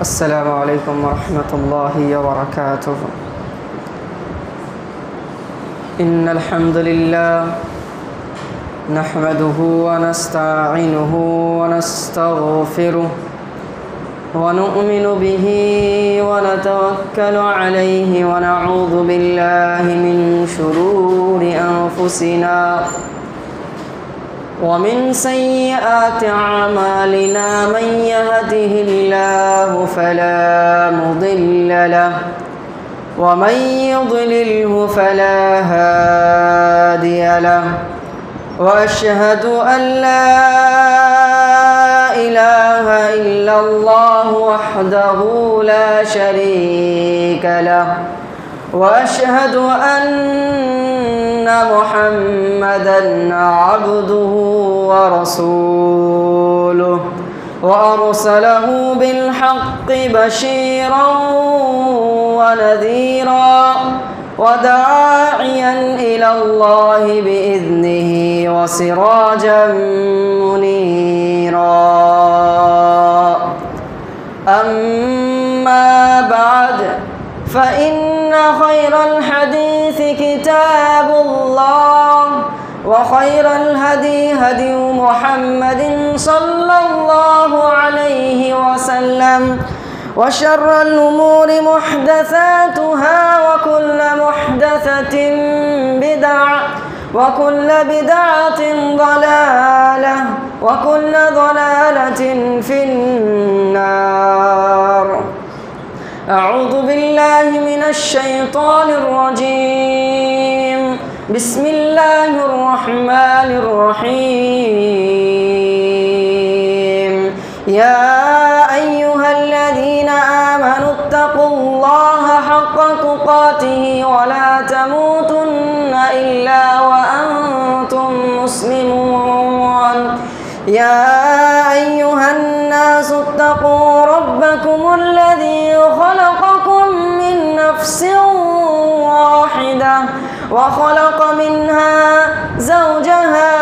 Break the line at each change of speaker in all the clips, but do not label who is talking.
السلام عليكم ورحمة الله وبركاته. إن الحمد لله نحمده ونستعينه ونستغفره ونؤمن به ونتوكل عليه ونعوذ بالله من شرور أنفسنا ومن سيئات أعمالنا. من يهده الله فلا مضل له ومن يضلله فلا هادي له، وأشهد أن لا إله إلا الله وحده لا شريك له، وأشهد أن محمدًا عبده ورسوله، وأرسله بالحق بشيرًا ونذيرًا وداعيًا إلى الله بإذنه وسراجًا منيرًا. أما بعد، فإن خير الحديث كتاب الله، وخير الهدي هدي محمد صلى الله عليه وسلم، وشر الأمور محدثاتها، وكل محدثة بدعة، وكل بدعة ضلالة، وكل ضلالة في النار. أعوذ بالله من الشيطان الرجيم. بسم الله الرحمن الرحيم. يا أيها الذين آمنوا اتقوا الله حق تقاته ولا تموتن إلا وأنتم مسلمون. يا أيها الناس اتقوا ربكم الذي خلقكم من نفس واحدة، وخلق منها زوجها،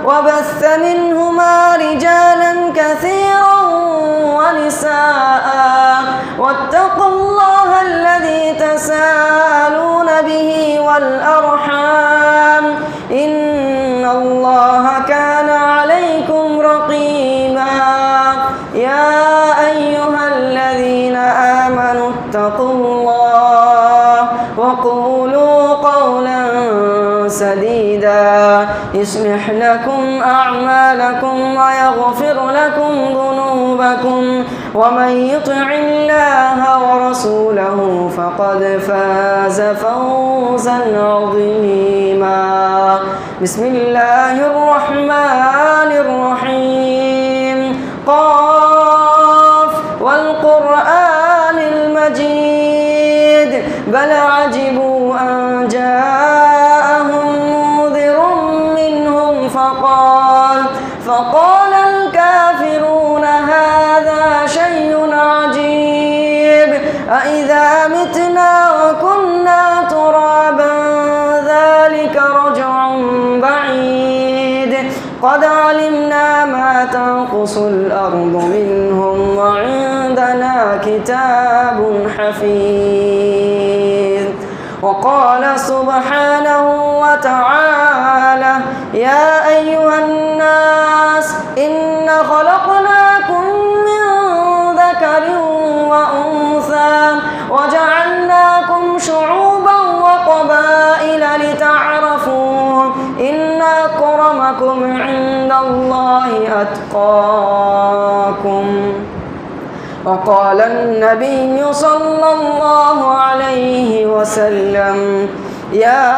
وبث منهما رجالا كثيرا ونساء، واتقوا الله الذي تساءلون به والأرحام، إن الله كان عليكم رقيبا. يا أيها الذين آمنوا اتقوا الله وقولوا قولا سديدا يصلح لكم أعمالكم ويغفر لكم ذنوبكم، ومن يطع الله ورسوله فقد فاز فوزا عظيما. بسم الله الرحمن الرحيم. قاف والقرآن المجيد، بل عجبوا أن جاءهم منذر منهم فقال الكافرون هذا شيء عجيب، أإذا متنا وكنا ترابا ذلك رجع بعيد، قد علمنا ما تنقص الأرض منهم وعندنا كتاب حفيظ. وقال سبحانه وتعالى: يا أيها الناس إنا خلقناكم من ذكر وأنثى وجعلناكم شعوبا وقبائل لتعارفوا، إن أكرمكم عند الله أتقاكم. وقال النبي صلى الله عليه وسلم: يا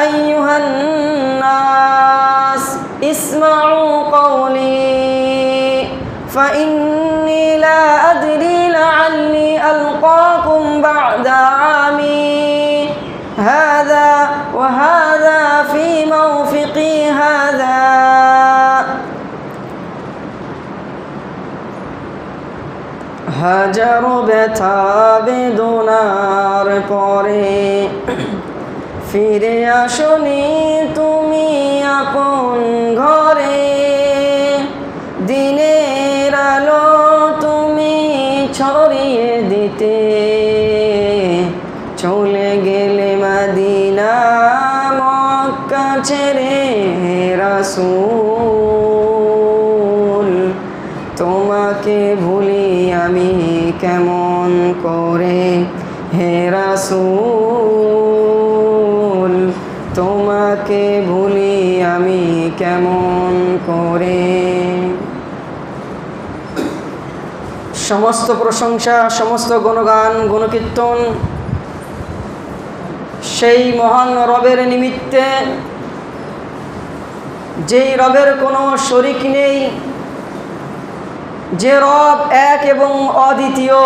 أيها الناس اسمعوا قولي، فإني لا أدري لعلي ألقاكم بعد عامي هذا وهذا في موفقي هذا. হাজারো ব্যথা বেদনার পরে ফিরে আসনি তুমি আপন ঘরে, দিনের আলো তুমি ছড়িয়ে দিতে, চলে গেলে মদিনা মক্কা ছেড়ে রাসূল। তোমাকে ভুলি আমি কেমন করে হে রাসূল, তোমাকে ভুলি আমি কেমন করে। সমস্ত প্রশংসা, সমস্ত গুণগান, গুণকীর্তন সেই মহান রবের নিমিত্তে, যেই রবের কোনো শরিক নেই, যে রব এক এবং অদ্বিতীয়,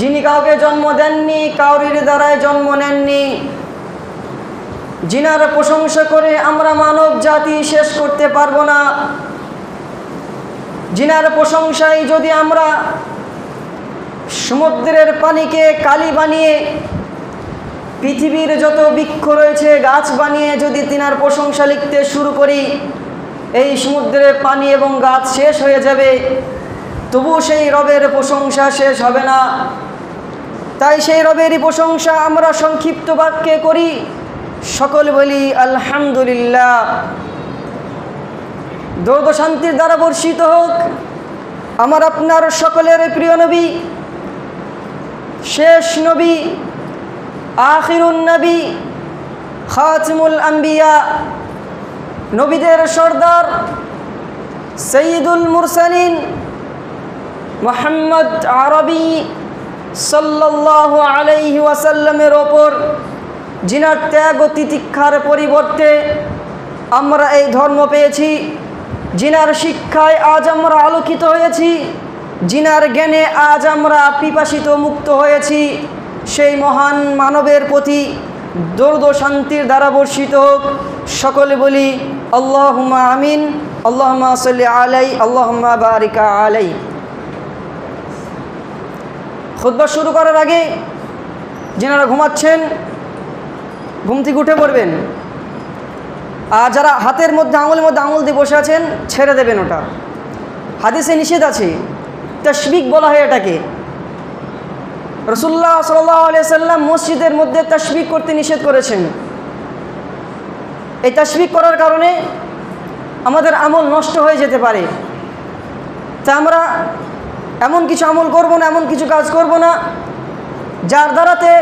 যিনি কাউকে জন্ম দেননি, কাউরির দ্বারায় জন্ম নেননি, যিনার প্রশংসা করে আমরা মানব জাতি শেষ করতে পারবো না, যিনার প্রশংসায় যদি আমরা সমুদ্রের পানিকে কালি বানিয়ে, পৃথিবীর যত বৃক্ষ রয়েছে গাছ বানিয়ে যদি তিনার প্রশংসা লিখতে শুরু করি, এই সমুদ্রের পানি এবং গাছ শেষ হয়ে যাবে, তবু সেই রবের প্রশংসা শেষ হবে না। তাই সেই রবেরই প্রশংসা আমরা সংক্ষিপ্ত বাক্যে করি, সকল বলি আলহামদুলিল্লাহ। দরুদ ও শান্তির দ্বারা বর্ষিত হোক আমার আপনার সকলের প্রিয় নবী, শেষ নবী, আখিরুন নবী, খাতিমুল আম্বিয়া, নবীদের সর্দার, সৈয়দুল মুরসালিন মুহাম্মদ আরবি সাল্লাল্লাহু আলাইহি ওয়াসাল্লামের ওপর, যিনার ত্যাগ ও তিতিক্ষার পরিবর্তে আমরা এই ধর্ম পেয়েছি, যিনার শিক্ষায় আজ আমরা আলোকিত হয়েছি, যিনার জ্ঞানে আজ আমরা পিপাসিত মুক্ত হয়েছি, সেই মহান মানবের প্রতি দরুদ ও শান্তির দ্বারা বর্ষিত হোক। সকলে বলি আল্লাহুম্মা আমিন, আল্লাহুম্মা সাল্লি আলাই, আল্লাহুম্মা বারিক আলাই। খুতবা শুরু করার আগে যারা ঘুমাচ্ছেন ঘুম থেকে উঠে পড়বেন, আর যারা হাতের মধ্যে আঙুলের মধ্যে আঙুল দিয়ে বসে আছেন ছেড়ে দেবেন। ওটা হাদিসে নিষেধ আছে, তাশবিক বলা হয় এটাকে। রাসূলুল্লাহ সাল্লাল্লাহু আলাইহি সাল্লাম মসজিদের মধ্যে তাশবিক করতে নিষেধ করেছেন। এই তাশবিক করার কারণে আমাদের আমল নষ্ট হয়ে যেতে পারে। তা আমরা এমন কিছু আমল করব না, এমন কিছু কাজ করব না যার দ্বারাতে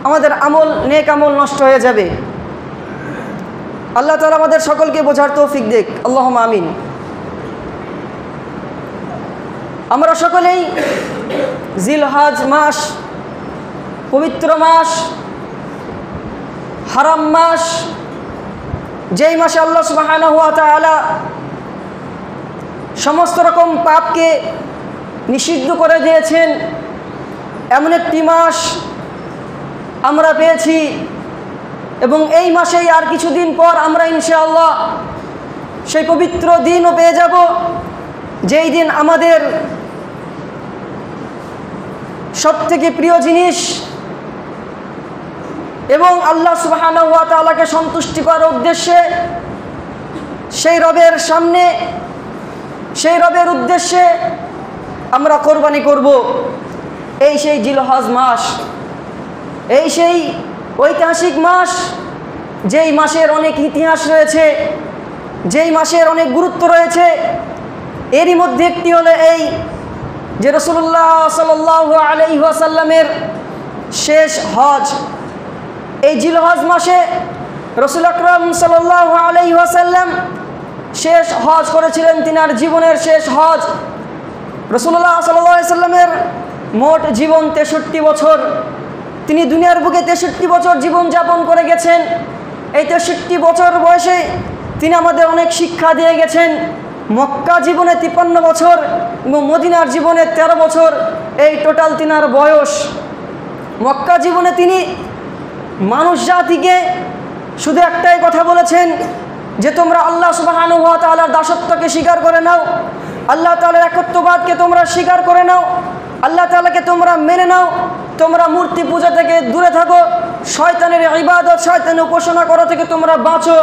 আমাদের আমল, নেক আমল নষ্ট হয়ে যাবে। আল্লাহ তাআলা আমাদের সকলকে বোঝার তৌফিক দেখ, আল্লাহুম্মা আমিন। আমরা সকলেই জিলহজ মাস, পবিত্র মাস, হারাম মাস, যেই মাসে আল্লাহ সুবহানাহু ওয়া তাআলা সমস্ত রকম পাপকে নিষিদ্ধ করে দিয়েছেন, এমন একটি মাস আমরা পেয়েছি। এবং এই মাসেই আর কিছুদিন পর আমরা ইনশাআল্লাহ সেই পবিত্র দিনও পেয়ে যাব, যেই দিন আমাদের সবথেকে প্রিয় জিনিস এবং আল্লাহ সুবহানাহু ওয়া তাআলাকে সন্তুষ্টি করার উদ্দেশ্যে সেই রবের সামনে, সেই রবের উদ্দেশ্যে আমরা কোরবানি করব। এই সেই জিলহজ মাস, এই সেই ঐতিহাসিক মাস, যেই মাসের অনেক ইতিহাস রয়েছে, যেই মাসের অনেক গুরুত্ব রয়েছে। এরই মধ্যে একটি হলো এই যে রাসূলুল্লাহ সাল্লাল্লাহু আলাইহি ওয়াসাল্লামের শেষ হজ। এই জিলহজ মাসে রাসূল আকরাম সাল্লাল্লাহু আলাইহি ওয়াসাল্লাম শেষ হজ করেছিলেন, তিনার জীবনের শেষ হজ। রাসূলুল্লাহ সাল্লাল্লাহু আলাইহি ওয়াসাল্লামের মোট জীবন 63 বছর। তিনি দুনিয়ার বুকে 63 বছর জীবন যাপন করে গেছেন। এই 63 বছর বয়সে তিনি আমাদের অনেক শিক্ষা দিয়ে গেছেন। মক্কা জীবনে 53 বছর এবং মদিনার জীবনে 13 বছর, এই টোটাল তিনার বয়স। মক্কা জীবনে তিনি মানুষ জাতিকে শুধু একটাই কথা বলেছেন যে তোমরা আল্লাহ সুবহানাহু ওয়া তাআলার দাসত্বকে স্বীকার করে নাও, আল্লাহ তাআলার একত্ববাদকে তোমরা স্বীকার করে নাও, আল্লাহ তাআলাকে তোমরা মেনে নাও, তোমরা মূর্তি পূজা থেকে দূরে থাকো, শয়তানের ইবাদত, শয়তানের উপাসনা করা থেকে তোমরা বাঁচো।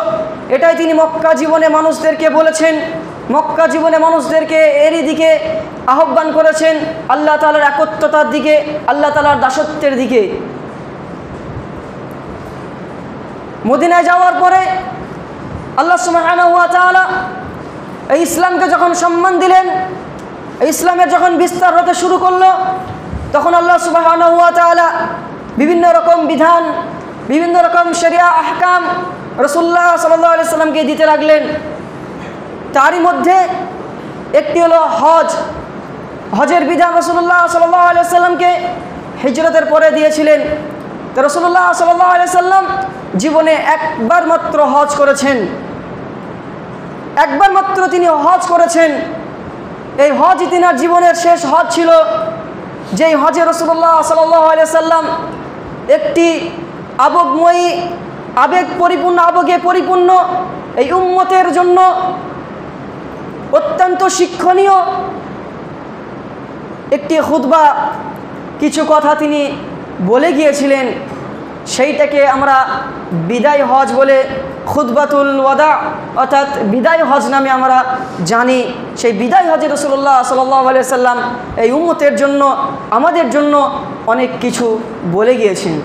এটাই তিনি মক্কা জীবনে মানুষদেরকে বলেছেন। মক্কা জীবনে মানুষদেরকে এরই দিকে আহ্বান করেছেন, আল্লাহ তাআলার একত্বতার দিকে, আল্লাহ তাআলার দাসত্বের দিকে। মদিনায় যাওয়ার পরে আল্লাহ সুবহানাহু ওয়া তাআলা এই ইসলামকে যখন সম্মান দিলেন, এই ইসলামের যখন বিস্তার হতে শুরু করলো, তখন আল্লাহ সুবহানাহু ওয়া তাআলা বিভিন্ন রকম বিধান, বিভিন্ন রকম শরিয়া আহকাম রাসূলুল্লাহ সাল্লাল্লাহু আলাইহি সাল্লামকে দিতে লাগলেন। তারই মধ্যে একটি হলো হজ। হজের বিধান রাসূলুল্লাহ সাল্লাল্লাহু আলাইহি সাল্লামকে হিজরতের পরে দিয়েছিলেন। তো রাসূলুল্লাহ সাল্লাল্লাহু আলাইহি সাল্লাম জীবনে একবার মাত্র হজ করেছেন, একবার মাত্র তিনি হজ করেছেন। এই হজই তিনার জীবনের শেষ হজ ছিল, যেই হজে রাসূলুল্লাহ সাল্লাল্লাহু আলাইহি সাল্লাম একটি আবেগময়ী, আবেগে পরিপূর্ণ এই উম্মতের জন্য অত্যন্ত শিক্ষণীয় একটি খুতবা, কিছু কথা তিনি বলে গিয়েছিলেন। সেইটাকে আমরা বিদায় হজ বলে, খুতবাতুল ওয়াদা অর্থাৎ বিদায় হজ নামে আমরা জানি। সেই বিদায় হজে রাসূলুল্লাহ সাল্লাল্লাহু আলাইহি সাল্লাম এই উম্মতের জন্য, আমাদের জন্য অনেক কিছু বলে গিয়েছেন।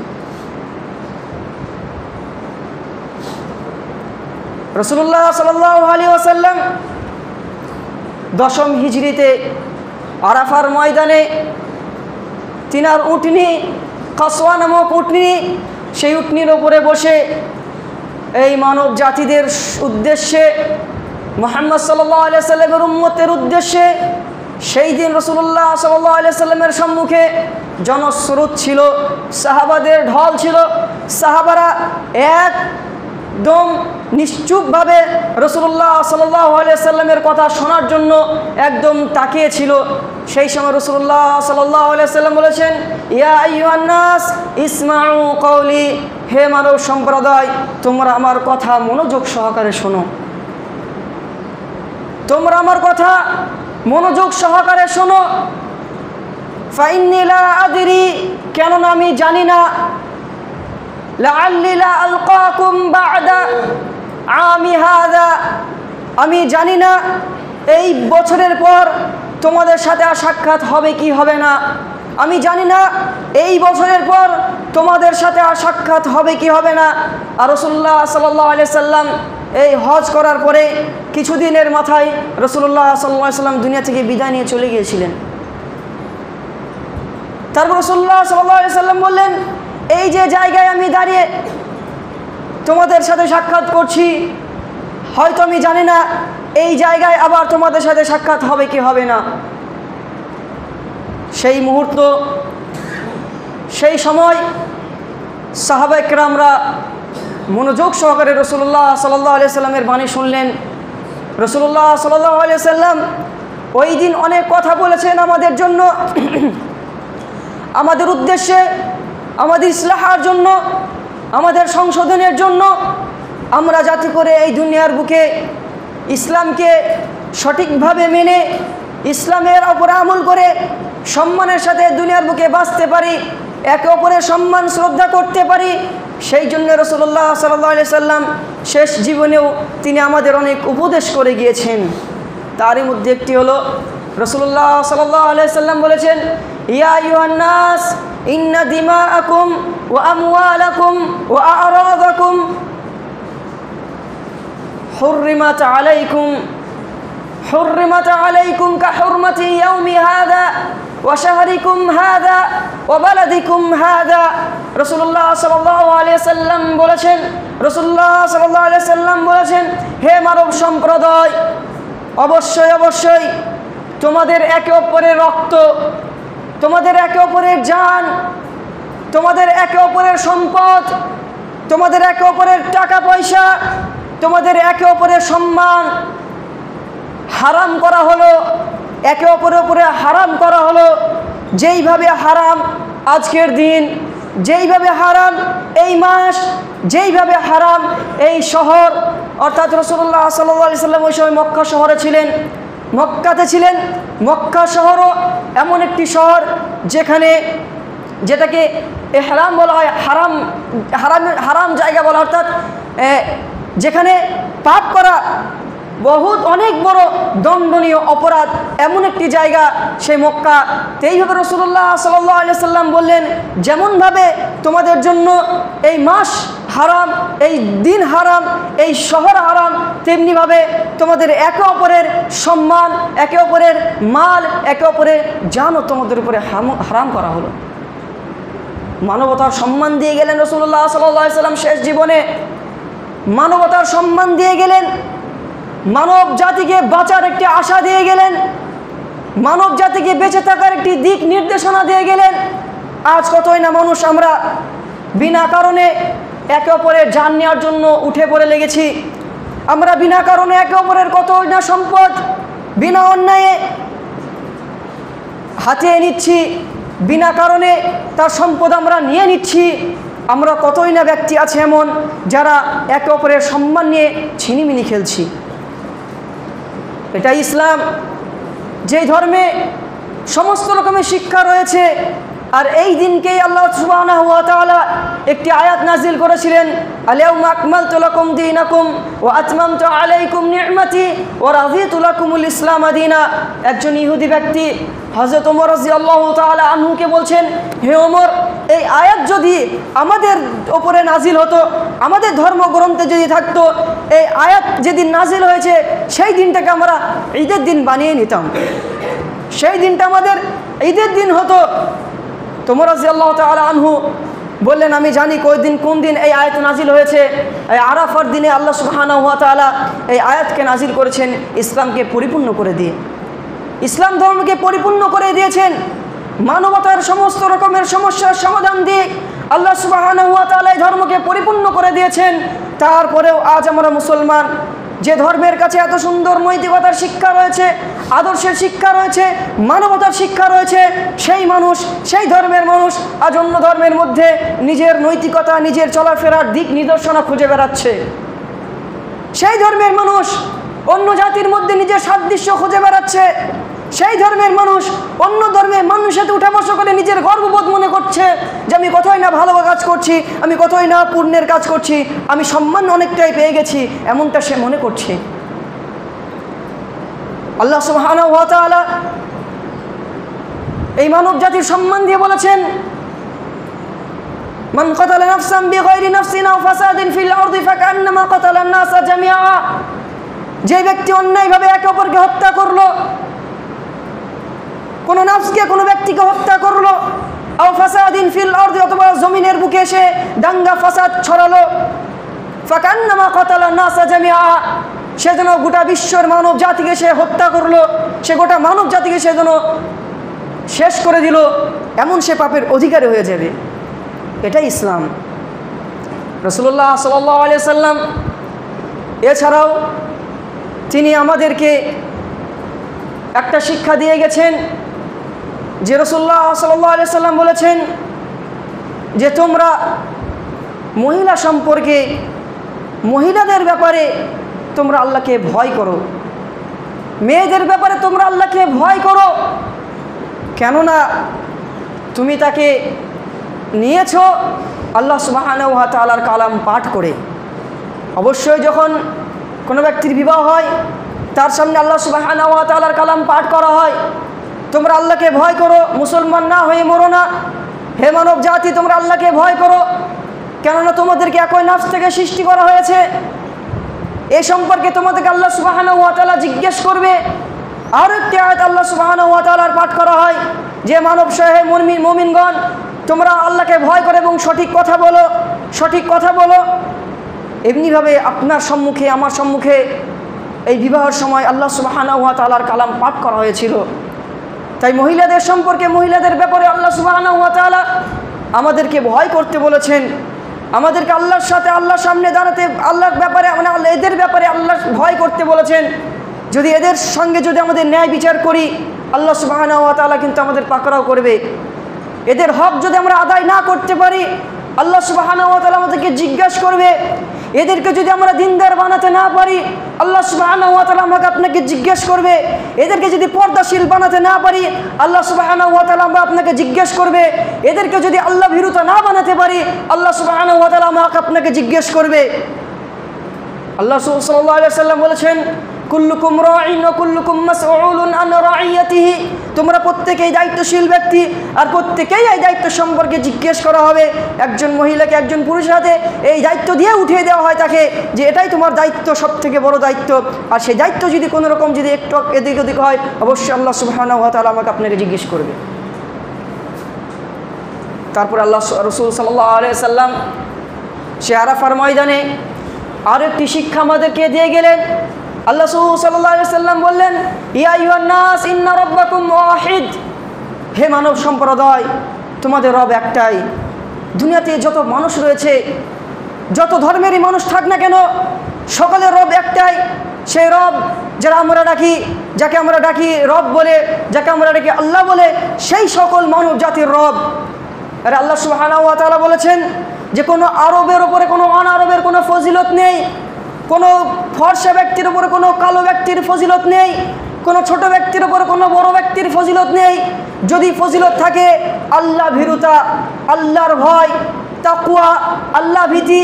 রাসূলুল্লাহ সাল্লাল্লাহু আলাইহি ওয়াসাল্লাম দশম হিজরিতে আরাফার ময়দানে তিনার উটনি, কাসওয়া নামক উটনি, সেই উটনির ওপরে বসে এই মানব জাতিদের উদ্দেশ্যে, মুহাম্মদ সাল্লাল্লাহু আলাইহি সাল্লামের উম্মতের উদ্দেশ্যে সেই দিন রাসূলুল্লাহ সাল্লাল্লাহু আলাইহি সাল্লামের সম্মুখে জনস্রোত ছিল, সাহাবাদের ঢল ছিল। সাহাবারা একদম নিশ্চুপভাবে রাসূলুল্লাহ সাল্লাল্লাহু আলাইহি সাল্লামের কথা শোনার জন্য একদম তাকিয়েছিল। সেই সময় রাসূলুল্লাহ সাল্লাল্লাহু আলাইহি সাল্লাম বলেছেন, ইয়া আইয়ুহান নাস ইসমাউ কওলি, হে মানব সম্প্রদায়, তোমরা আমার কথা মনোযোগ সহকারে শোনো, তোমরা আমার কথা মনোযোগ সহকারে শোনো। ফাইন্নী লা আদরি, কেননা আমি জানি না, লাআল্লি লা আলকাকুম বা'দা আমি হাযা, আমি জানি না এই বছরের পর তোমাদের সাথে আর সাক্ষাৎ হবে কি হবে না, আমি জানি না এই বছরের পর তোমাদের সাথে আর সাক্ষাৎ হবে কি হবে না। আর রাসূলুল্লাহ সাল্লাল্লাহু আলাইহি সাল্লাম এই হজ করার পরে কিছুদিনের মাথায় রাসূলুল্লাহ সাল্লাল্লাহু আলাইহি সাল্লাম দুনিয়া থেকে বিদায় নিয়ে চলে গিয়েছিলেন। তারপর রাসূলুল্লাহ সাল্লাল্লাহু আলাইহি সাল্লাম বললেন, এই যে জায়গায় আমি দাঁড়িয়ে তোমাদের সাথে সাক্ষাৎ করছি, হয়তো আমি জানি না এই জায়গায় আবার তোমাদের সাথে সাক্ষাৎ হবে কি হবে না। সেই মুহূর্ত, সেই সময় সাহাবায়ে কেরামরা মনোযোগ সহকারে রাসূলুল্লাহ সাল্লাল্লাহু আলাইহি সাল্লামের বাণী শুনলেন। রাসূলুল্লাহ সাল্লাল্লাহু আলাইহি সাল্লাম ওই দিন অনেক কথা বলেছেন আমাদের জন্য, আমাদের উদ্দেশ্যে, আমাদের ইসলাহের জন্য, আমাদের সংশোধনের জন্য, আমরা যাতে করে এই দুনিয়ার বুকে ইসলামকে সঠিকভাবে মেনে ইসলামের ওপর আমল করে সম্মানের সাথে দুনিয়ার বুকে বাঁচতে পারি, একে অপরের সম্মান শ্রদ্ধা করতে পারি। সেই জন্য রাসূলুল্লাহ সাল্লাল্লাহু আলাইহি সাল্লাম শেষ জীবনেও তিনি আমাদের অনেক উপদেশ করে গিয়েছেন। তারই মধ্যে একটি হলো রাসূলুল্লাহ সাল্লাল্লাহু আলাইহি সাল্লাম বলেছেন, ইয়া আইয়ুহান নাস ইন্না দিমাআকুম ওয়া আমওয়ালাকুম ওয়া আ'রাদাকুম হুররিমাত আলাইকুম কাহুরমাতি ইয়াউমি হাযা ওয়া শাহরিকুম হাযা ওয়া বালাদিকুম হাযা। রাসূলুল্লাহ সাল্লাল্লাহু আলাইহি সাল্লাম বলেছেন, রাসূলুল্লাহ সাল্লাল্লাহু আলাইহি সাল্লাম বলেছেন, হে মানব সম্প্রদায়, অবশ্যই অবশ্যই তোমাদের একে অপরের রক্ত, তোমাদের একে অপরের জান, তোমাদের একে অপরের সম্পদ, তোমাদের একে অপরের টাকা পয়সা, তোমাদের একে অপরের সম্মান হারাম করা হলো, একে অপরের উপরে হারাম করা হলো। যেইভাবে হারাম আজকের দিন, যেইভাবে হারাম এই মাস, যেইভাবে হারাম এই শহর, অর্থাৎ রাসূলুল্লাহ সাল্লাল্লাহু আলাইহি সাল্লাম ওই সময় মক্কা শহরে ছিলেন, মক্কাতে ছিলেন। মক্কা শহরও এমন একটি শহর যেটাকে ইহরাম বলা হয়, হারাম হারাম জায়গা বলা, অর্থাৎ যেখানে পাপ করা বহুত অনেক বড় দণ্ডনীয় অপরাধ, এমন একটি জায়গা সেই মক্কা। এইভাবে রাসূলুল্লাহ সাল্লাল্লাহু আলাইহি সাল্লাম বললেন, যেমনভাবে তোমাদের জন্য এই মাস হারাম, এই দিন হারাম, এই শহর হারাম, তেমনিভাবে তোমাদের একে অপরের সম্মান, একে অপরের মাল, একে অপরের জানও তোমাদের উপরে হারাম করা হলো। মানবতার সম্মান দিয়ে গেলেন রাসূলুল্লাহ সাল্লাল্লাহু আলাইহি সাল্লাম শেষ জীবনে, মানবতার সম্মান দিয়ে গেলেন, মানব জাতিকে বাঁচার একটি আশা দিয়ে গেলেন, মানব জাতিকে বেঁচে থাকার একটি দিক নির্দেশনা দিয়ে গেলেন। আজ কতই না মানুষ আমরা বিনা কারণে একে অপরের জান নেওয়ার জন্য উঠে পড়ে লেগেছি। আমরা বিনা কারণে একে অপরের কতই না সম্পদ বিনা অন্যায়ে হাতিয়ে নিচ্ছি, বিনা কারণে তার সম্পদ আমরা নিয়ে নিচ্ছি। আমরা কতই না ব্যক্তি আছে এমন যারা একে অপরের সম্মান নিয়ে ছিনিমিনি খেলছি। এটাই ইসলাম, যেই ধর্মে সমস্ত রকমের শিক্ষা রয়েছে। আর এই দিনকেই আল্লাহ সুবহানাহু ওয়া তাআলা একটি আয়াত নাজিল করেছিলেন, আল-ইয়াওমা আকমালতু লাকুম দীনাকুম ওয়া আতমামতু আলাইকুম নি'মাতি ওয়া রাদিতু লাকুমুল ইসলাম দীনা। একজন ইহুদি ব্যক্তি হযরত ওমর রাদিয়াল্লাহু তাআলা আনহুকে বলছেন, হে ওমর, এই আয়াত যদি আমাদের ওপরে নাজিল হতো, আমাদের ধর্মগ্রন্থে যদি থাকতো, এই আয়াত যেদিন নাজিল হয়েছে সেই দিনটাকে আমরা ঈদের দিন বানিয়ে নিতাম, সেই দিনটা আমাদের ঈদের দিন হতো। ওমর রাদিয়াল্লাহু তাআলা আনহু বললেন, আমি জানি কোন দিন এই আয়াত নাজিল হয়েছে। এই আরাফার দিনে আল্লাহ সুবহানাহু ওয়া তাআলা এই আয়াতকে নাজিল করেছেন ইসলামকে পরিপূর্ণ করে দিয়ে, ইসলাম ধর্মকে পরিপূর্ণ করে দিয়েছেন। মানবতার সমস্ত রকমের সমস্যার সমাধান দিয়ে আল্লাহ সুবহানাহু ওয়া তাআলা এই ধর্মকে পরিপূর্ণ করে দিয়েছেন। তারপরেও আজ আমরা মুসলমান, যে ধর্মের কাছে এত সুন্দর নৈতিকতার শিক্ষা রয়েছে, আদর্শের শিক্ষা রয়েছে, মানবতার শিক্ষা রয়েছে, সেই মানুষ, সেই ধর্মের মানুষ আজ অন্য ধর্মের মধ্যে নিজের নৈতিকতা, নিজের চলাফেরার দিক নিদর্শনা খুঁজে বেড়াচ্ছে। সেই ধর্মের মানুষ অন্য জাতির মধ্যে নিজের সাদৃশ্য খুঁজে বেড়াচ্ছে। সেই ধর্মের মানুষ অন্য ধর্মের মানুষের সাথে উঠা বসা করে নিজের গর্ববোধ মনে করছে যে আমি কতই না ভালো কাজ করছি, আমি কতই না পুণ্যের কাজ করছি, আমি সম্মান অনেকটাই পেয়ে গেছি, এমনটা সে মনে করছে। আল্লাহ সুবহানাহু ওয়া তাআলা এই মানব জাতির সম্মান দিয়ে বলেছেন, মান কাতালা নাফসান বিগাইরি নাফসিন আও ফাসাদিন ফিল আরদি ফাকান্নামা কাতালান নাসা জামিআ। যে ব্যক্তি অন্যায়ভাবে একে অপরকে হত্যা করলো, কোন নাফসকে, কোন ব্যক্তিকে হত্যা করলো, আও ফাসাদিন ফিল আরদি, অথবা জমিনের বুকে এসে দাঙ্গা ফাসাদ ছড়ালো, ফাকান্নামা কাতালান নাসা জামিআ, সে যেন গোটা বিশ্বের মানব জাতিকে সে হত্যা করলো, সে গোটা মানব জাতিকে সে যেন শেষ করে দিল, এমন সে পাপের অধিকারী হয়ে যাবে। এটাই ইসলাম। রাসূলুল্লাহ সাল্লাল্লাহু আলাইহি সাল্লাম এছাড়াও তিনি আমাদেরকে একটা শিক্ষা দিয়ে গেছেন, যে রাসূলুল্লাহ সাল্লাল্লাহু আলাইহি সাল্লাম বলেছেন যে তোমরা মহিলা সম্পর্কে, মহিলাদের ব্যাপারে তোমরা আল্লাহকে ভয় করো, মেয়েদের ব্যাপারে তোমরা আল্লাহকে ভয় করো, কেননা তুমি তাকে নিয়েছ আল্লাহ সুবহানাহু ওয়া তাআলার কালাম পাঠ করে। অবশ্যই যখন কোনো ব্যক্তির বিবাহ হয় তার সামনে আল্লাহ সুবহানাহু ওয়া তাআলার কালাম পাঠ করা হয়। তোমরা আল্লাহকে ভয় করো, মুসলমান না হয়ে মরো না। হে মানব জাতি, তোমরা আল্লাহকে ভয় করো, কেননা তোমাদেরকে একই নাফস থেকে সৃষ্টি করা হয়েছে। এ সম্পর্কে তোমাদেরকে আল্লাহ সুবহানাহু ওয়া তাআলা জিজ্ঞেস করবে। আর একটি আয়াত আল্লাহ সুবহানাহু ওয়া তাআলার পাঠ করা হয় যে মানব সহে মুমিনগণ, তোমরা আল্লাহকে ভয় করো এবং সঠিক কথা বলো, সঠিক কথা বলো। এমনিভাবে আপনার সম্মুখে, আমার সম্মুখে এই বিবাহের সময় আল্লাহ সুবহানাহু ওয়া তাআলার কালাম পাঠ করা হয়েছিল। তাই মহিলাদের সম্পর্কে, মহিলাদের ব্যাপারে আল্লাহ সুবহানাহু ওয়া তাআলা আমাদেরকে ভয় করতে বলেছেন, আমাদেরকে আল্লাহর সাথে, আল্লাহর সামনে দাঁড়াতে, আল্লাহর ব্যাপারে, মানে এদের ব্যাপারে আল্লাহ ভয় করতে বলেছেন। যদি এদের সঙ্গে যদি আমাদের ন্যায় বিচার করি, আল্লাহ সুবহানাহু ওয়া তাআলা কিন্তু আমাদের পাকড়াও করবে। এদের হক যদি আমরা আদায় না করতে পারি, আল্লাহ সুবহানাহু ওয়া তাআলা আমাদেরকে জিজ্ঞাসা করবে, এদেরকে যদি আমরা দিনদার বানাতে না পারি, আল্লাহ সুবহানাহু ওয়া তাআলা আমাকে আপনাকে জিজ্ঞেস করবে। এদেরকে যদি পর্দাশীল বানাতে না পারি, আল্লাহ সুবহানাহু ওয়া তাআলা আপনাকে জিজ্ঞেস করবে। এদেরকে যদি আল্লাহ ভীরুতা না বানাতে পারি, আল্লাহ সুবহানাহু ওয়া তাআলা আমাকে আপনাকে জিজ্ঞেস করবে। আল্লাহ সাল্লাল্লাহু আলাইহি ওয়াসাল্লাম বলেছেন, কুল্লুকুম রাঈন ওয়া কুল্লুকুম মাসউলুন আন রাঈয়াতিহি। তোমরা প্রত্যেকেই দায়িত্বশীল ব্যক্তি, আর প্রত্যেকেই এই দায়িত্ব সম্পর্কে জিজ্ঞেস করা হবে। একজন মহিলাকে একজন পুরুষের হাতে এই দায়িত্ব দিয়ে উঠিয়ে দেওয়া হয় তাকে, যে এটাই তোমার দায়িত্ব, সবথেকে বড় দায়িত্ব। আর সেই দায়িত্ব যদি কোনো রকম যদি একটু এদিক ওদিক হয়, অবশ্যই আল্লাহ সুবহানাহু ওয়া তাআলা আমাকে আপনাকে জিজ্ঞেস করবে। তারপর আল্লাহ রাসূল সাল্লাল্লাহু আলাইহি ওয়াসাল্লাম সে আরাফার ময়দানে আরেকটি শিক্ষা আমাদেরকে দিয়ে গেলেন। আল্লাহ সাল্লাল্লাহু আলাইহি ওয়াসাল্লাম বললেন, ইয়া আইয়ুহান নাস ইন্না রাব্বাকুম ওয়াহিদ। হে মানব সম্প্রদায়, তোমাদের রব একটাই। দুনিয়াতে যত মানুষ রয়েছে, যত ধর্মেরই মানুষ থাক না কেন, সকলের রব একটাই। সেই রব যারা আমরা ডাকি, যাকে আমরা ডাকি রব বলে, যাকে আমরা ডাকি আল্লাহ বলে, সেই সকল মানব জাতির রব। আর আল্লাহ সুবহানাহু ওয়া তাআলা বলেছেন যে কোনো আরবের ওপরে কোনো অনারবের কোনো ফজিলত নেই, কোনো ফর্সা ব্যক্তির উপরে কোনো কালো ব্যক্তির ফজিলত নেই, কোনো ছোট ব্যক্তির উপরে কোনো বড় ব্যক্তির ফজিলত নেই। যদি ফজিলত থাকে আল্লাহ ভীরুতা, আল্লাহর ভয়, তাকওয়া, আল্লাহ ভীতি,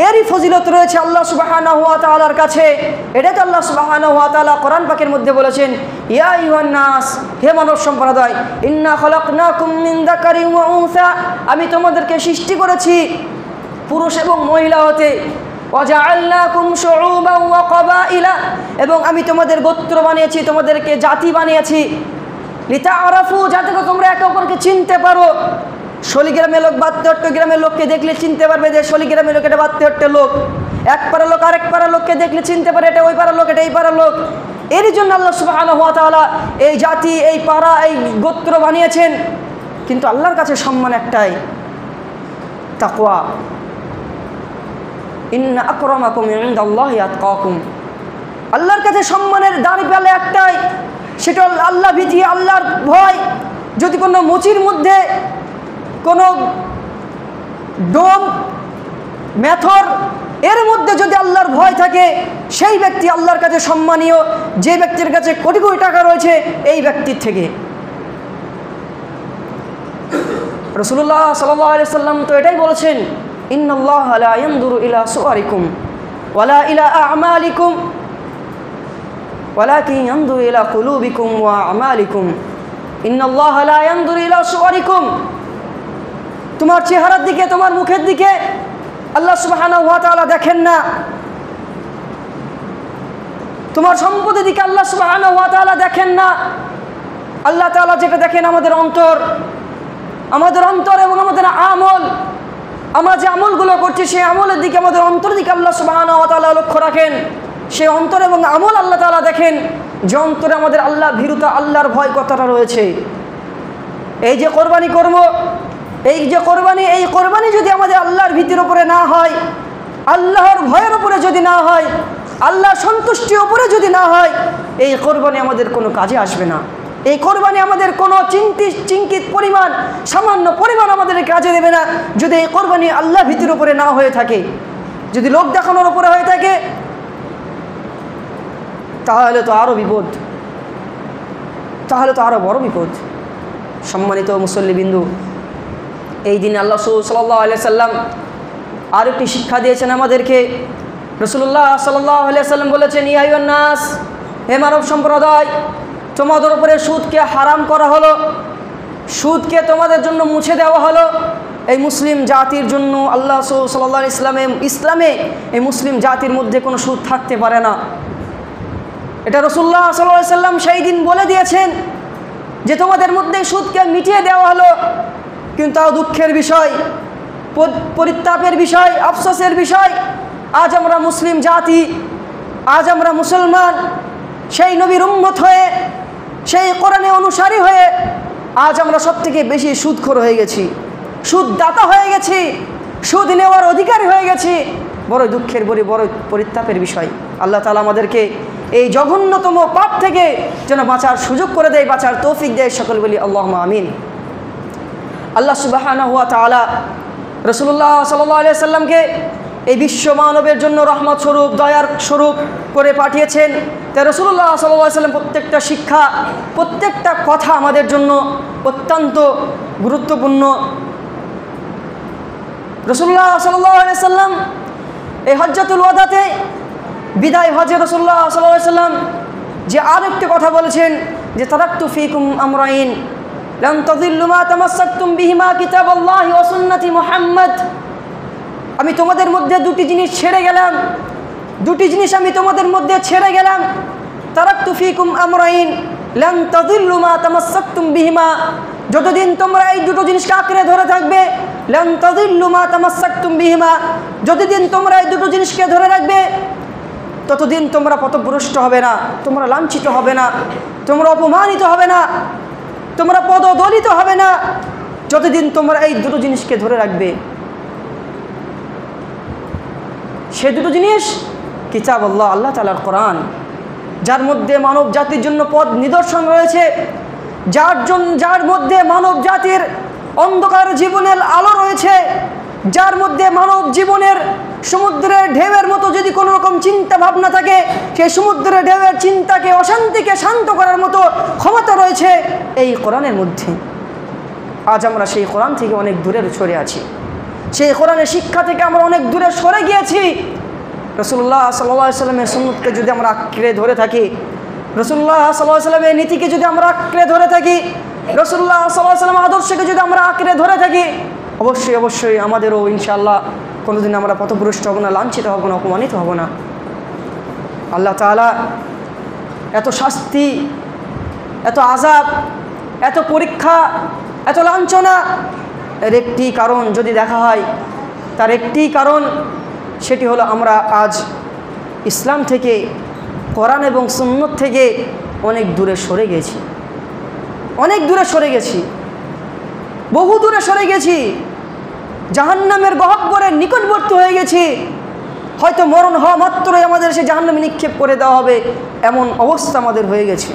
এরই ফজিলত রয়েছে আল্লাহ সুবহানাহু ওয়া তাআলার কাছে। এটাই আল্লাহ সুবহানাহু ওয়া তাআলা কোরআন পাকের মধ্যে বলেছেন, ইয়া আইয়ুহান নাস, হে মানব সম্প্রদায়, ইন্না খলাকনাকুম মিন যাকারিন ওয়া উনসা। আমি তোমাদেরকে সৃষ্টি করেছি পুরুষ এবং মহিলা হতে। ওয়াজআলনাকুম শুউবান ওয়া ক্বাবাইলা, এবং আমি তোমাদের গোত্র বানিয়েছি, তোমাদেরকে জাতি বানিয়েছি। লিতাআরাফু, যাতে তোমরা একে অপরকে চিনতে পারো। শলিগ্রামের লোক 72 গ্রামের লোককে দেখলে চিনতে পারবে যে শলিগ্রামের লোক এটা 72 লোক। এক পাড়ার লোক আরেক পাড়ার লোককে দেখলে চিনতে পারে এটা ওই পাড়ার লোক, এটা এই পাড়ার লোক। এরই জন্য আল্লাহ সুবহানাহু ওয়া তাআলা এই জাতি, এই পাড়া, এই গোত্র বানিয়েছেন। কিন্তু আল্লাহর কাছে সম্মান একটাই, তাকওয়া। ইন্না আকরামাকুম ইনদাল্লাহি আতকাকুম। আল্লাহর কাছে সম্মানের দাঁড়িপাল্লা একটাই, সেটা আল্লাহ ভীতি, আল্লাহর ভয়। যদি কোনো মুচির মধ্যে কোনো ডোম, মেথর, এর মধ্যে যদি আল্লাহর ভয় থাকে, সেই ব্যক্তি আল্লাহর কাছে সম্মানীয়, যে ব্যক্তির কাছে কোটি কোটি টাকা রয়েছে এই ব্যক্তির থেকে। রাসূলুল্লাহ সাল্লাল্লাহু আলাইহি ওয়াসাল্লাম তো এটাই বলেছেন, ইন্নাল্লাহা লা ইয়ানজুরু ইলা সুওয়ারিকুম ওয়ালা ইলা আমালিকুম ওয়ালাকিন ইয়ানজুরু ইলা কুলুবিকুম ওয়া আমালিকুম। ইন্নাল্লাহা লা ইয়ানজুরু ইলা সুওয়ারিকুম। তোমার চেহারার দিকে, তোমার মুখের দিকে আল্লাহ সুবহানাহু ওয়া তাআলা দেখেন না। তোমার সম্পদের দিকে আল্লাহ সুবহানাহু ওয়া তাআলা দেখেন না। আল্লাহ তাআলা যেটা দেখেন আমাদের অন্তর, আমাদের অন্তর এবং আমাদের আমল। আমরা যে আমলগুলো করছি সেই আমলের দিকে, আমাদের অন্তরের দিকে আল্লাহ সুবহানাহু ওয়া তাআলা লক্ষ্য রাখেন। সেই অন্তর এবং আমল আল্লাহ তাআলা দেখেন, যে অন্তরে আমাদের আল্লাহ ভীরুতা, আল্লাহর ভয় কতটা রয়েছে। এই যে কোরবানি করব, এই যে কোরবানি, এই কোরবানি যদি আমাদের আল্লাহর ভীতির উপরে না হয়, আল্লাহর ভয়ের উপরে যদি না হয়, আল্লাহর সন্তুষ্টির উপরে যদি না হয়, এই কোরবানি আমাদের কোনো কাজে আসবে না। এই কোরবানি আমাদের কোনো চিন্তিত পরিমাণ, সামান্য পরিমাণ আমাদের কাজে দেবে না, যদি এই কোরবানি আল্লাহ ভীতির উপরে না হয়ে থাকে। যদি লোক দেখানোর উপরে হয়ে থাকে, তাহলে তো আরও বিপদ, তাহলে তো আরও বড় বিপদ। সম্মানিত মুসল্লিবিন্দু, এই দিন আল্লাহ সাল্লাল্লাহু আলাইহি ওয়াসাল্লাম আরেকটি শিক্ষা দিয়েছেন আমাদেরকে। রাসূলুল্লাহ সাল্লাল্লাহু আলাইহি ওয়াসাল্লাম বলেছেন, ইয়া আইয়ুহান নাস, হে মানব সম্প্রদায়, তোমাদের উপরে সুদকে হারাম করা হলো, সুদকে তোমাদের জন্য মুছে দেওয়া হলো। এই মুসলিম জাতির জন্য আল্লাহ সাল্লাল্লাহু আলাইহি ইসলামে এই মুসলিম জাতির মধ্যে কোনো সুদ থাকতে পারে না। এটা রাসূলুল্লাহ সাল্লাল্লাহু আলাইহি ওয়াসাল্লাম সেই দিন বলে দিয়েছেন যে তোমাদের মধ্যে সুদকে মিটিয়ে দেওয়া হলো। কিন্তু তাও দুঃখের বিষয়, পরিতাপের বিষয়, আফসোসের বিষয়, আজ আমরা মুসলিম জাতি, আজ আমরা মুসলমান, সেই নবীর উম্মত হয়ে, সেই কোরআনে অনুসারী হয়ে আজ আমরা সবথেকে বেশি সুদখোর হয়ে গেছি, সুদদাতা হয়ে গেছি, সুদ নেওয়ার অধিকারী হয়ে গেছি। বড় দুঃখের, বড় পরিতাপের বিষয়। আল্লাহ তাআলা আমাদেরকে এই জঘন্যতম পাপ থেকে যেন বাঁচার সুযোগ করে দেয়, বাঁচার তৌফিক দেয়। সকল বলি আল্লাহুম্মা আমিন। আল্লাহ সুবহানাহু ওয়া তাআলা রাসূলুল্লাহ সাল্লাল্লাহু আলাইহি ওয়াসাল্লামকে এই বিশ্ব মানবের জন্য রহমত স্বরূপ, দয়ার স্বরূপ করে পাঠিয়েছেন। তাই রাসূলুল্লাহ সাল্লাল্লাহু আলাইহি ওয়াসাল্লাম প্রত্যেকটা শিক্ষা, প্রত্যেকটা কথা আমাদের জন্য অত্যন্ত গুরুত্বপূর্ণ। রাসূলুল্লাহ সাল্লাল্লাহু আলাইহি ওয়াসাল্লাম এই হজ্জাতুল ওয়াদাতে, বিদায় হজে রাসূলুল্লাহ সাল্লাল্লাহু আলাইহি ওয়াসাল্লাম যে আরেকটি কথা বলেছেন যে তারাকতু ফীকুম আমরাইন লান তাযিল্লু মা তামাসসাকতুম বিহিমা কিতাবাল্লাহি ওয়া সুন্নতি মুহাম্মদ। আমি তোমাদের মধ্যে দুটি জিনিস ছেড়ে গেলাম, দুটি জিনিস আমি তোমাদের মধ্যে ছেড়ে গেলাম। তারাকতু ফীকুম আমরাইন লান তাযিল্লু মা তামাসসাকতুম বিহিমা, যতদিন তোমরা এই দুটো জিনিসকে আঁকড়ে ধরে থাকবে, লান তাযিল্লু মা তামাসসাকতুম বিহিমা, যতদিন তোমরা এই দুটো জিনিসকে ধরে রাখবে ততদিন তোমরা পথভ্রষ্ট হবে না, তোমরা লাঞ্ছিত হবে না, তোমরা অপমানিত হবে না, তোমরা পদদলিত হবে না, যতদিন তোমরা এই দুটো জিনিসকে ধরে রাখবে। সে দুটো জিনিস কিতাব আল্লাহ, আল্লাহ তাআলার কোরআন, যার মধ্যে মানব জাতির জন্য পথ নিদর্শন রয়েছে, যার মধ্যে মানব জাতির অন্ধকার জীবনের আলো রয়েছে, যার মধ্যে মানব জীবনের সমুদ্রের ঢেউয়ের মতো যদি কোনো রকম চিন্তা ভাবনা থাকে, সেই সমুদ্রের ঢেউয়ের চিন্তাকে, অশান্তিকে শান্ত করার মতো ক্ষমতা রয়েছে এই কোরআনের মধ্যে। আজ আমরা সেই কোরআন থেকে অনেক দূরে সরে আছি, সেই কোরআনের শিক্ষা থেকে আমরা অনেক দূরে সরে গিয়েছি। রাসূলুল্লাহ সাল্লাল্লাহু আলাইহি ওয়াসাল্লামের সুন্নতকে যদি আমরা আঁকড়ে ধরে থাকি, রাসূলুল্লাহ সাল্লাল্লাহু আলাইহি ওয়াসাল্লামের নীতিকে যদি আমরা আঁকড়ে ধরে থাকি, রাসূলুল্লাহ সাল্লাল্লাহু আলাইহি ওয়াসাল্লামের আদর্শকে যদি আমরা আঁকড়ে ধরে থাকি, অবশ্যই অবশ্যই আমাদেরও ইনশাআল্লাহ কোনোদিন আমরা পথভ্রষ্ট হব না, লাঞ্ছিত হব না, অপমানিত হব না। আল্লাহ তাআলা এত শাস্তি, এত আযাব, এত পরীক্ষা, এত লাঞ্ছনা, এর একটি কারণ যদি দেখা হয়, তার একটি কারণ, সেটি হলো আমরা আজ ইসলাম থেকে, কোরআন এবং সুন্নাত থেকে অনেক দূরে সরে গেছি, অনেক দূরে সরে গেছি, বহু দূরে সরে গেছি, জাহান্নামের গহ্বরের নিকটবর্তী হয়ে গেছি। হয়তো মরণ হওয়া মাত্রই আমাদের সে জাহান্নামে নিক্ষেপ করে দেওয়া হবে, এমন অবস্থা আমাদের হয়ে গেছে।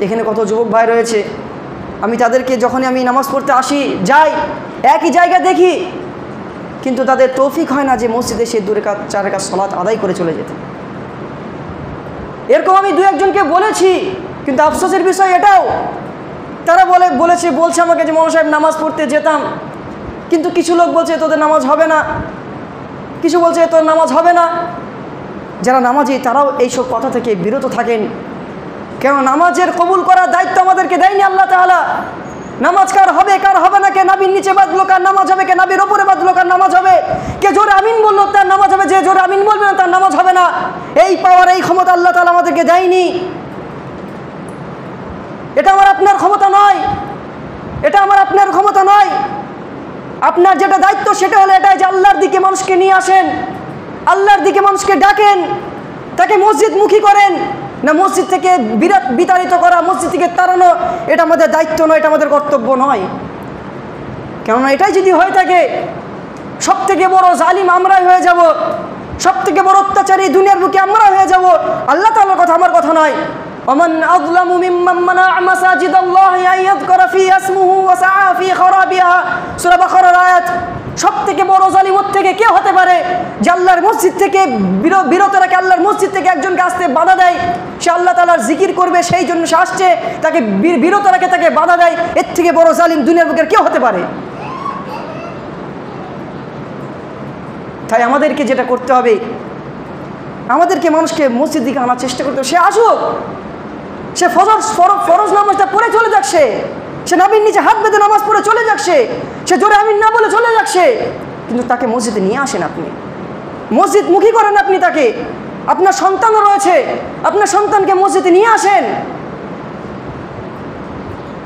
এখানে কত যুবক ভাই রয়েছে, আমি তাদেরকে যখনই আমি নামাজ পড়তে আসি, যাই, একই জায়গা দেখি, কিন্তু তাদের তৌফিক হয় না যে মসজিদে সে 2 রাকাত সালাত আদায় করে চলে যেতে। এরকম আমি 2-1জনকে বলেছি, কিন্তু আফসোসের বিষয় এটাও, তারা বলছে আমাকে যে মৌলানা সাহেব নামাজ পড়তে যেতাম, কিন্তু কিছু লোক বলছে তোদের নামাজ হবে না, কিছু বলছে তোর নামাজ হবে না। যারা নামাজি তারাও এইসব কথা থেকে বিরত থাকেন, কেন নামাজের কবুল করার দায়িত্ব আমাদেরকে দেয়নি আল্লাহ তাআলা। নামাজ কার হবে কার হবে না, কে নাবির নিচে বাঁধলো কার নামাজ হবে, কে নাবির ওপরে বাঁধলো কার নামাজ হবে, কে জোরে আমিন বললো তার নামাজ হবে, যে জোরে আমিন বলবে না তার নামাজ হবে না। এই পাওয়ার, এই ক্ষমতা আল্লাহ তাআলা আমাদেরকে দেয়নি। এটা আমার আপনার ক্ষমতা নয়, এটা আমার আপনার ক্ষমতা নয়। আপনার যেটা দায়িত্ব সেটা হলো এটাই যে আল্লাহর দিকে মানুষকে নিয়ে আসেন, আল্লাহর দিকে মানুষকে ডাকেন, তাকে মসজিদমুখী করেন। না মসজিদ থেকে বিতাড়িত করা, মসজিদ থেকে তাড়ানো, এটা আমাদের দায়িত্ব নয়, এটা আমাদের কর্তব্য নয়। কেননা এটাই যদি হয়ে থাকে, সব থেকে বড় জালিম আমরাই হয়ে যাব, সব থেকে বড় অত্যাচারী দুনিয়ার বুকে আমরা হয়ে যাব। আল্লাহ তাআলার কথা আমার কথা নয়। ওমান আযলামু মিম্মান মানাআ মাসাজিদাল্লাহি আন ইযকারা ফিহা ইসমুহু ওয়া সাআ ফি খারাবিহা, সূরা বাকারার আয়াত। সব থেকে বড় জালিম থেকে কে হতে পারে যে আল্লাহর মসজিদ থেকে বিরত রাখে, আল্লাহর মসজিদ থেকে একজনকে আসতে বাধা দেয়, সে আল্লাহ তাআলার জিকির করবে সেই জন্য সে আসছে, তাকে বিরত রাখে, তাকে বাধা দেয়। এর থেকে বড় জালিম দুনিয়ার বুকের কে হতে পারে? তাই আমাদেরকে যেটা করতে হবে, আমাদেরকে মানুষকে মসজিদ দিকে আনার চেষ্টা করতে হবে। সে আসুক, সে ফরজ নামাজটা পড়ে চলে যাচ্ছে, সে নাবির নিচে হাত বেঁধে নামাজ পড়ে চলে যাচ্ছে, সে জোরে আমিন না বলে চলে যাচ্ছে, কিন্তু তাকে মসজিদে নিয়ে আসেন, আপনি মসজিদমুখী করেন। আপনি তাকে, আপনার সন্তানও রয়েছে, আপনার সন্তানকে মসজিদে নিয়ে আসেন।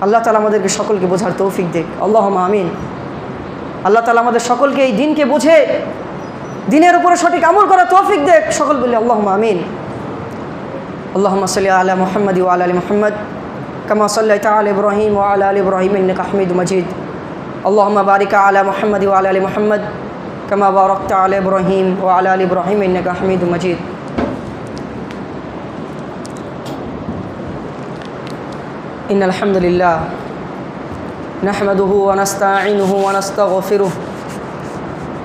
আল্লাহ তাআলা আমাদেরকে সকলকে বোঝার তৌফিক দেখ, আল্লাহুম্মা আমিন। আল্লাহ তাআলা আমাদের সকলকে এই দিনকে বুঝে দিনের উপরে সঠিক আমল করার তৌফিক দেখ, সকল বলি আল্লাহুম্মা আমিন। আল্লাহুম্মা সাল্লি আলা মুহাম্মাদি ওয়া আলা আলি মুহাম্মাদ কামা সাল্লাইতা আলা ইব্রাহিম ওয়া আলা আলি ইব্রাহিম ইন্নাকা হামিদুম মাজিদ। আল্লাহুম্মা বারিক আলা মুহাম্মাদি ওয়া আলা আলি মুহাম্মাদ কামা বারাকতা আলা ইব্রাহিম ওয়া আলা আলি ইব্রাহিম ইন্নাকা হামিদুম মাজিদ। ইন্নাল হামদুলিল্লাহ নাহমাদুহু ওয়া নাস্তাঈনুহু ওয়া নাস্তাগফিরুহ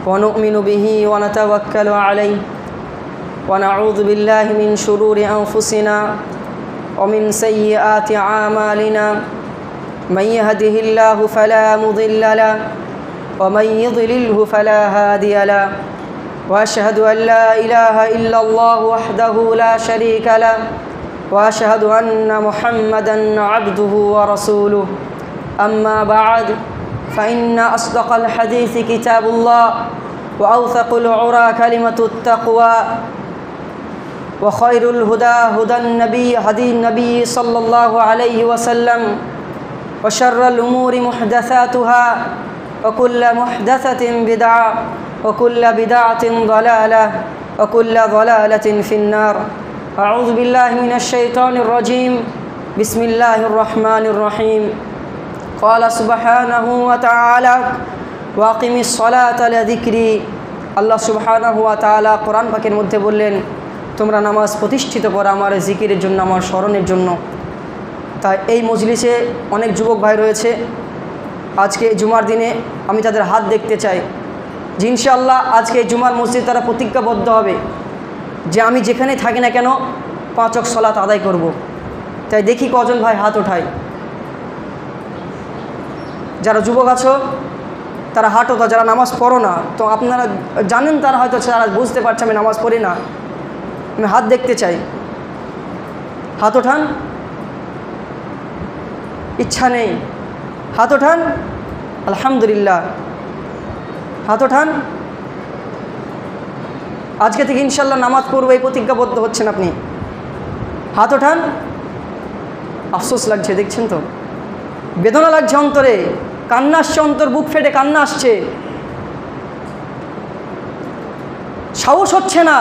ونؤمن به ونتوكل عليه ونعوذ بالله من شرور أنفسنا ومن سيئات أعمالنا من يهده الله فلا مضل له ومن يضلله فلا هادي له وأشهد أن لا إله إلا الله وحده لا شريك له وأشهد أن محمدًا عبده ورسوله أما بعد فإن أصدق الحديث كتاب الله وأوثق العرى كلمة التقوى وخير الهدى هدي النبي صلى الله عليه وسلم وشر الأمور محدثاتها وكل محدثة بدعة وكل بدعة ضلالة وكل ضلالة في النار أعوذ بالله من الشيطان الرجيم بسم الله الرحمن الرحيم قال سبحانه وتعالى واقم الصلاة لذكري আল্লাহ সুবহানাহু ওয়া তাআলা কোরআন পাকের মধ্যে বললেন তোমরা নামাজ প্রতিষ্ঠিত করো আমার জিকিরের জন্য আমার স্মরণের জন্য। তাই এই মজলিসে অনেক যুবক ভাই রয়েছে, আজকে জুমার দিনে আমি তাদের হাত দেখতে চাই যে ইনশাআল্লাহ আজকে জুমার মসজিদ তারা প্রতিজ্ঞাবদ্ধ হবে যে আমি যেখানে থাকি না কেন 5 ওয়াক্ত সালাত আদায় করব। তাই দেখি কজন ভাই হাত ওঠায়। যারা যুবক আছো তারা হাত ওঠা, যারা নামাজ পড়ো না তো আপনারা জানেন, তারা হয়তো তারা বুঝতে পারছে আমি নামাজ পড়ি না, আমি হাত দেখতে চাই। হাত ওঠান, ইচ্ছা নেই, হাত ওঠান। আলহামদুলিল্লাহ, হাত ওঠান। আজকে থেকে ইনশাল্লাহ নামাজ পড়বো এই প্রতিজ্ঞাবদ্ধ হচ্ছেন আপনি, হাত ওঠান। আফসোস লাগছে, দেখছেন তো, বেদনা লাগছে অন্তরে, কান্না আসছে, অন্তর বুক ফেটে কান্না আসছে, সাহস হচ্ছে না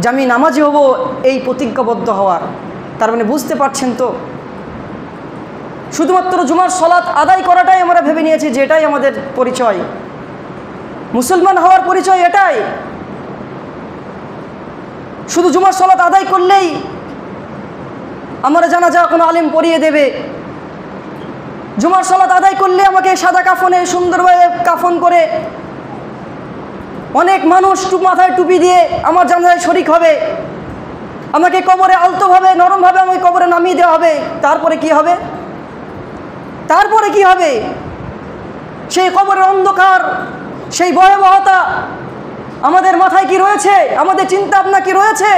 যে আমি নামাজি হব এই প্রতিজ্ঞাবদ্ধ হওয়ার। তার মানে বুঝতে পারছেন তো, শুধুমাত্র জুমার সালাত আদায় করাটাই আমরা ভেবে নিয়েছি যে এটাই আমাদের পরিচয়, মুসলমান হওয়ার পরিচয় এটাই। শুধু জুমার সালাত আদায় করলেই আমরা জানাজা কোনো আলেম পড়িয়ে দেবে, জুমার সালাত আদায় করলে আমাকে সাদা কাফনে সুন্দরভাবে কাফন করে অনেক মানুষ মাথায় টুপি দিয়ে আমার জানাজায় শরিক হবে, আমাকে কবরে আলতোভাবে নরমভাবে আমাকে কবরে নামিয়ে দেওয়া হবে। তারপরে কি হবে? তারপরে কি হবে? সেই কবরের অন্ধকার, সেই ভয়াবহতা আমাদের মাথায় কি রয়েছে? আমাদের চিন্তা ভাবনা কি রয়েছে?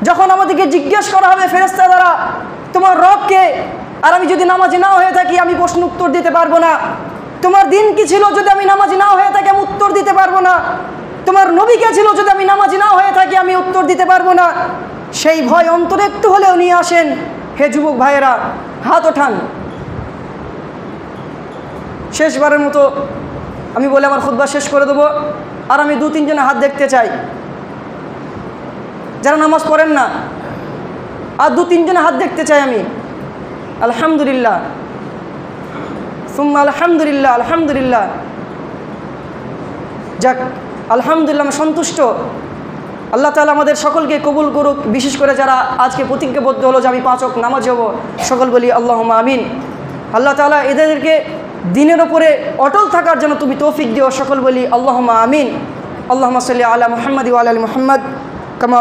যখন আমাদেরকে জিজ্ঞেস করা হবে ফেরেশতা দ্বারা তোমার রব কে, আর আমি যদি নামাজি না হয়ে থাকি আমি প্রশ্ন উত্তর দিতে পারবো না। তোমার দিন কি ছিল যদি আমি নামাজি না হয়ে থাকি আমি উত্তর দিতে পারবো না। তোমার নবী কে ছিল যদি আমি নামাজি না হয়ে থাকি আমি উত্তর দিতে পারবো না। সেই ভয় অন্তরে একটু হলেও নিয়ে আসেন। হে যুবক ভাইয়েরা, হাত ওঠান। শেষবারের মতো আমি বলে আমার খুতবা শেষ করে দেবো, আর আমি 2-3 জনের হাত দেখতে চাই যারা নামাজ পড়েন না, আর 2-3 জনের হাত দেখতে চাই আমি। আলহামদুলিল্লাহ, সুম্মা আলহামদুলিল্লাহ, আলহামদুলিল্লাহ। যাক, আলহামদুলিল্লাহ, আমি সন্তুষ্ট। আল্লাহ তাআলা আমাদের সকলকে কবুল করুক, বিশেষ করে যারা আজকে প্রতিজ্ঞাবদ্ধ হলো যে আমি 5 ওয়াক্ত নামাজি হব, সকল বলি আল্লাহুম্মা আমিন। আল্লাহ তাআলা এদেরকে দিনের ওপরে অটল থাকার জন্য তুমি তৌফিক দিও, সকল বলি আল্লাহুম্মা আমিন। আল্লাহুম্মা সাল্লি আলা মুহাম্মাদি ওয়া আলা আলি মুহাম্মাদ কামা